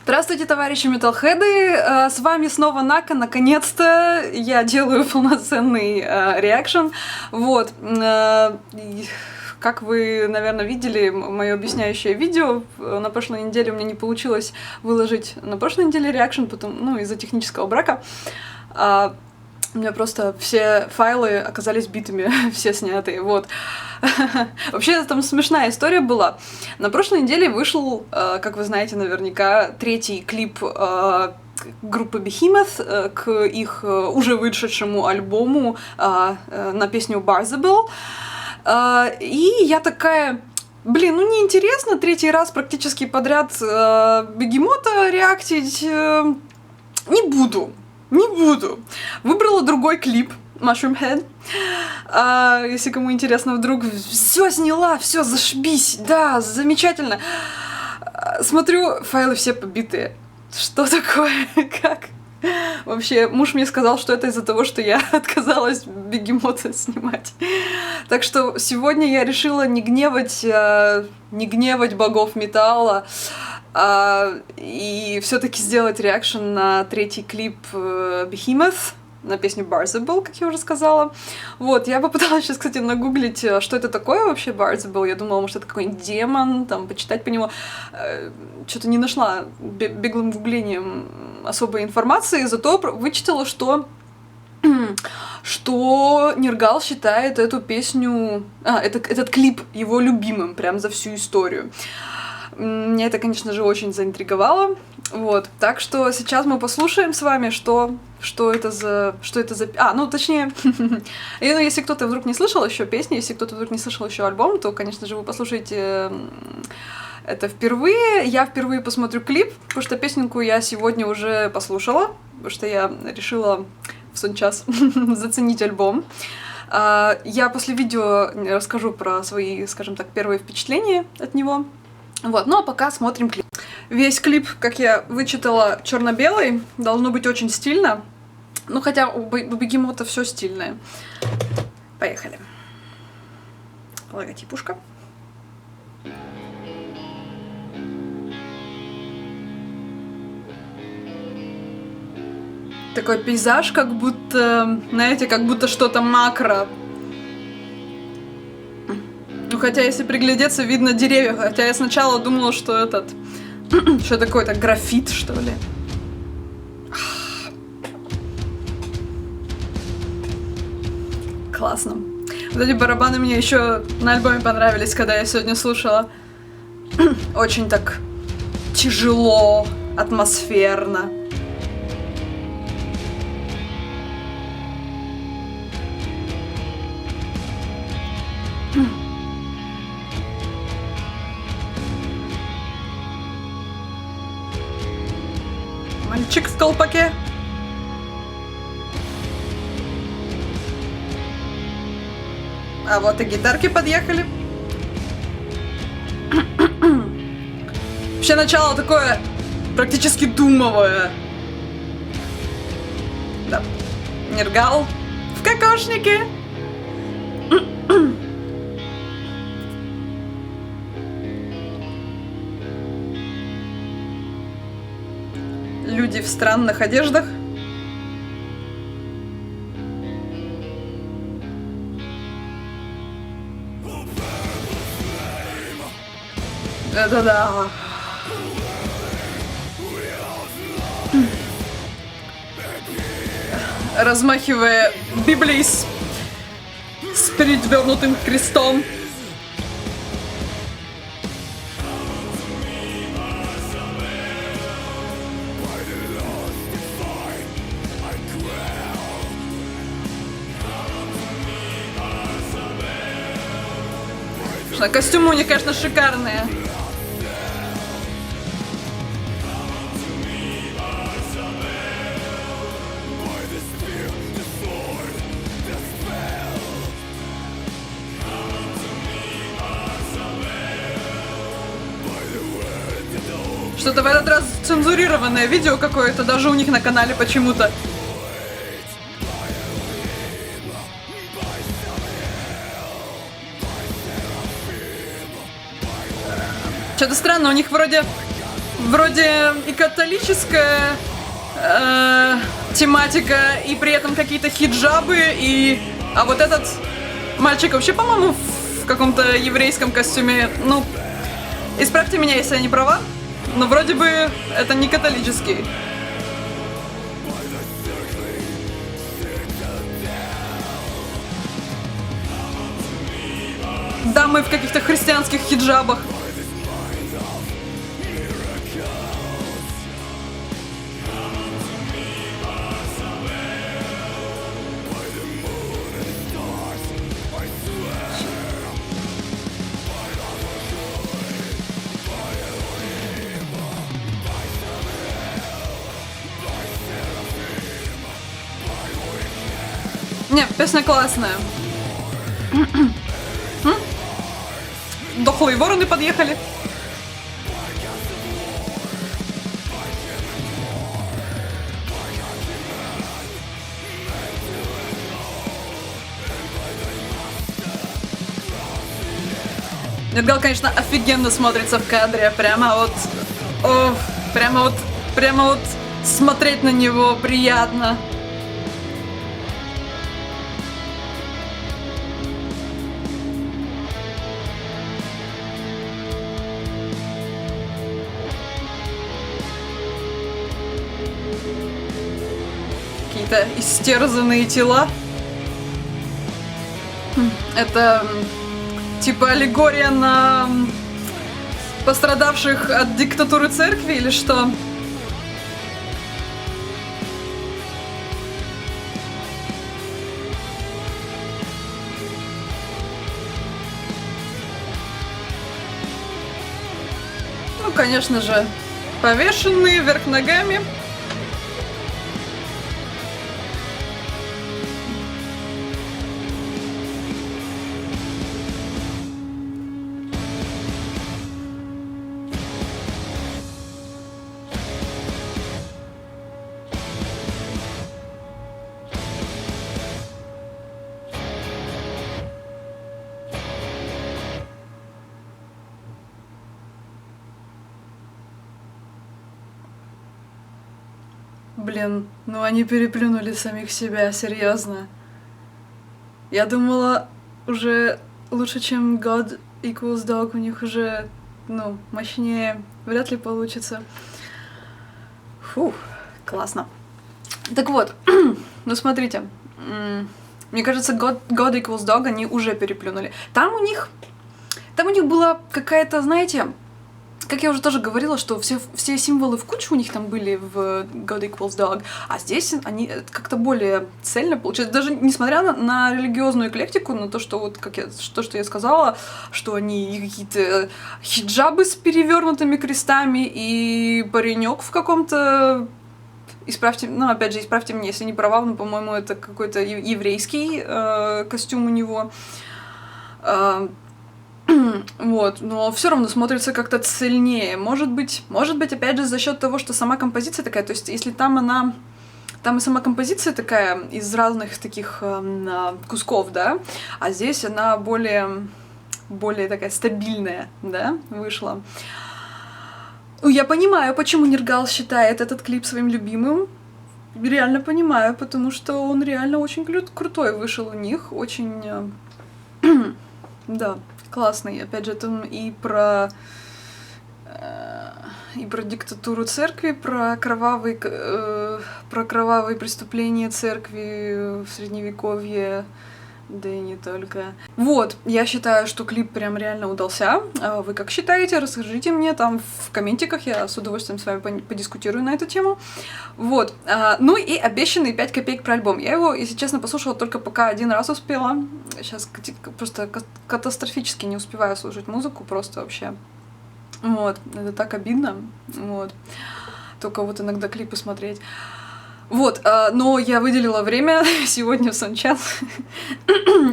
Здравствуйте, товарищи металлхеды! С вами снова Нака. Наконец-то я делаю полноценный реакшн. Вот. Как вы, наверное, видели мое объясняющее видео, на прошлой неделе у меня не получилось выложить на прошлой неделе реакшн, из-за технического брака. У меня просто все файлы оказались битыми, все снятые, вот. Вообще, там смешная история была. На прошлой неделе вышел, как вы знаете наверняка, третий клип группы Behemoth к их уже вышедшему альбому на песню Barzabel. И я такая... Блин, неинтересно третий раз практически подряд Бегемота реактить. Не буду. Выбрала другой клип, Mushroom Head. Если кому интересно, вдруг все сняла, все, зашибись, да, замечательно. Смотрю, файлы все побитые. Что такое? Как? Вообще, муж мне сказал, что это из-за того, что я отказалась Бегемота снимать. Так что сегодня я решила не гневать богов металла, и все-таки сделать реакшн на третий клип Behemoth, на песню Barzabel, как я уже сказала. Вот, я попыталась сейчас, кстати, нагуглить, что это такое вообще Barzabel. Я думала, может, это какой-нибудь демон, там, почитать по нему. Что-то не нашла беглым гуглением особой информации, зато вычитала, что Нергал считает эту песню, этот клип его любимым прям за всю историю. Меня это, конечно же, очень заинтриговало. Вот. Так что сейчас мы послушаем с вами, что это за... точнее, если кто-то вдруг не слышал еще песни, если кто-то вдруг не слышал еще альбом, то, конечно же, вы послушаете это впервые. Я впервые посмотрю клип, потому что песенку я сегодня уже послушала, потому что я решила в сон час заценить альбом. Я после видео расскажу про свои, скажем так, первые впечатления от него. Вот, а пока смотрим клип. Весь клип, как я вычитала, черно-белый, должно быть очень стильно. Хотя у Бегемота все стильное. Поехали. Логотипушка. Такой пейзаж, как будто, знаете, как будто что-то макро. Хотя, если приглядеться, видно деревья. Хотя я сначала думала, что что такое-то, графит, что ли. Классно. Вот эти барабаны мне еще на альбоме понравились, когда я сегодня слушала. Очень так тяжело, атмосферно. Мальчик в колпаке. А вот и гитарки подъехали. Вообще начало такое практически думовое. Да. Нергал в кокошнике. Люди в странных одеждах. Да-да-да. Размахивая Библией с перевернутым крестом. Костюмы у них, конечно, шикарные. Что-то в этот раз цензурированное видео какое-то, даже у них на канале почему-то. Что-то странно, у них вроде вроде и католическая тематика, и при этом какие-то хиджабы, а вот этот мальчик вообще, по-моему, в каком-то еврейском костюме. Ну, исправьте меня, если я не права, но вроде бы это не католический. Дамы в каких-то христианских хиджабах. Не, песня классная. Дохлые вороны подъехали. Эдгар, конечно, офигенно смотрится в кадре. Прямо вот... О, прямо вот смотреть на него приятно. Какие-то истерзанные тела. Это типа аллегория на пострадавших от диктатуры церкви или что? Ну, конечно же, повешенные вверх ногами. Блин, ну они переплюнули самих себя, серьезно. Я думала, уже лучше, чем God Equals Dog, у них уже, ну, мощнее. Вряд ли получится. Фух, классно. Так вот, ну смотрите, мне кажется, God Equals Dog они уже переплюнули. Там у них была какая-то, знаете, как я уже тоже говорила, что все символы в кучу у них там были в God Equals Dog, а здесь они как-то более цельно получилось. Даже несмотря на религиозную эклектику, на то, что вот что я сказала, что они какие-то хиджабы с перевернутыми крестами и паренек в каком-то... Исправьте, ну, опять же, исправьте меня, если не права, но, по-моему, это какой-то еврейский костюм у него. Вот, но все равно смотрится как-то цельнее. Может быть, опять же, за счет того, что сама композиция такая, то есть, если там и сама композиция такая из разных таких кусков, да, а здесь она более такая стабильная, да, вышла. Я понимаю, почему Ниргал считает этот клип своим любимым. Реально понимаю, потому что он реально очень крутой вышел у них, очень, да, классный. Опять же, там и про диктатуру церкви, про кровавые преступления церкви в Средневековье, да и не только. Вот, я считаю, что клип прям реально удался. Вы как считаете? Расскажите мне там в комментиках, я с удовольствием с вами подискутирую на эту тему. Вот, ну и обещанные 5 копеек про альбом. Я его, если честно, послушала только пока один раз успела. Сейчас просто катастрофически не успеваю слушать музыку, просто вообще. Вот, это так обидно. Вот, только вот иногда клипы смотреть. Вот, но я выделила время сегодня в сон час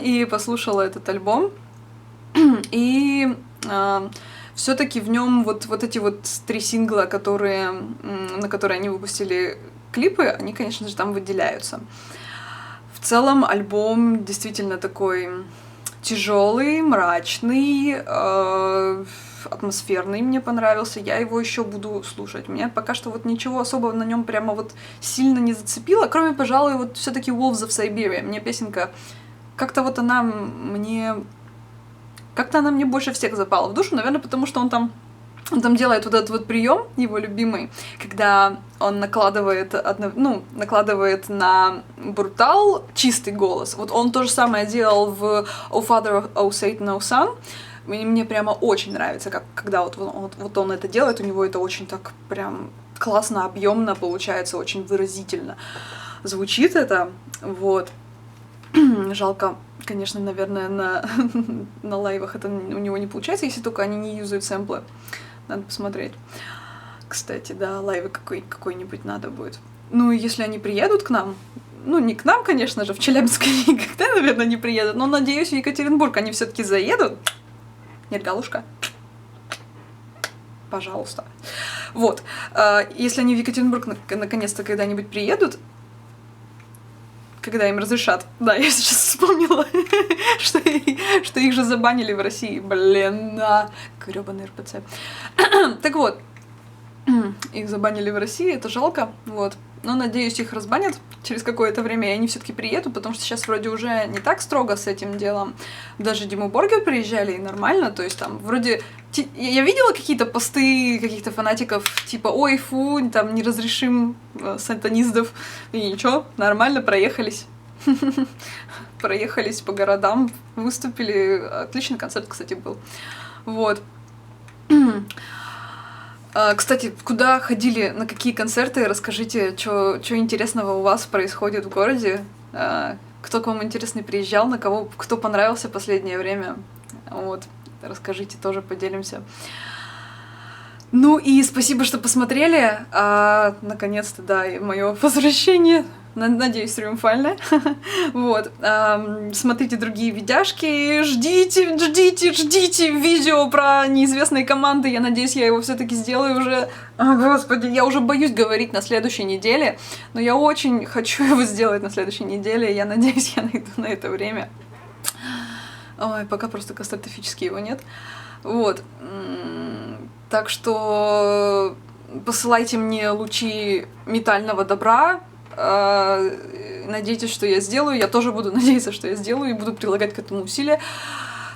и послушала этот альбом. И все-таки в нем вот эти вот 3 сингла, на которые они выпустили клипы, они, конечно же, там выделяются. В целом альбом действительно такой тяжелый, мрачный, атмосферный, мне понравился, я его еще буду слушать. Мне пока что вот ничего особого на нем прямо вот сильно не зацепило, кроме, пожалуй, вот все-таки Wolves of Siberia. Мне песенка, как-то вот она мне... Как-то она мне больше всех запала в душу, наверное, потому что он там делает вот этот вот прием, его любимый, когда он накладывает на брутал чистый голос. Вот он то же самое делал в Oh Father, Oh Satan, Oh Son. Мне прямо очень нравится, когда вот он это делает, у него это очень так прям классно, объемно получается, очень выразительно звучит это, вот. Жалко, конечно, наверное, на лайвах это у него не получается, если только они не юзают сэмплы. Надо посмотреть. Кстати, да, лайвы какой-нибудь надо будет. Ну, если они приедут к нам, ну, не к нам, конечно же, в Челябинск они никогда, наверное, не приедут, но, надеюсь, в Екатеринбург они все-таки заедут. Нет, Галушка? Пожалуйста. Вот. Если они в Екатеринбург наконец-то когда-нибудь приедут, когда им разрешат. Да, я сейчас вспомнила, что их же забанили в России. Блин, да. Грёбаный РПЦ. Так вот, их забанили в России, это жалко, вот. Но, надеюсь, их разбанят через какое-то время, и они все-таки приедут, потому что сейчас вроде уже не так строго с этим делом. Даже Диму Боргер приезжали, и нормально, то есть там вроде... Я видела какие-то посты каких-то фанатиков, типа, ой, фу, там, не разрешим сатанистов, и ничего, нормально, проехались. Проехались по городам, выступили, отличный концерт, кстати, был. Вот. Кстати, куда ходили, на какие концерты, расскажите, что интересного у вас происходит в городе, кто к вам интересный приезжал, на кого, кто понравился в последнее время, вот, расскажите, тоже поделимся. Ну и спасибо, что посмотрели, наконец-то, да, и мое возвращение, надеюсь, триумфальное, вот, смотрите другие видяшки, ждите видео про неизвестные команды, я надеюсь, я его все-таки сделаю уже, господи, я уже боюсь говорить на следующей неделе, но я очень хочу его сделать на следующей неделе, я надеюсь, я найду на это время. Ой, пока просто катастрофически его нет, вот, так что посылайте мне лучи метального добра, надейтесь, что я сделаю, я тоже буду надеяться, что я сделаю, и буду прилагать к этому усилия.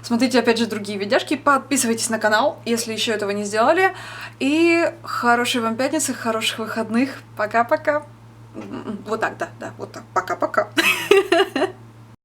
Смотрите, опять же, другие видяшки, подписывайтесь на канал, если еще этого не сделали, и хорошей вам пятницы, хороших выходных, пока-пока. Вот так, да, вот так, пока-пока.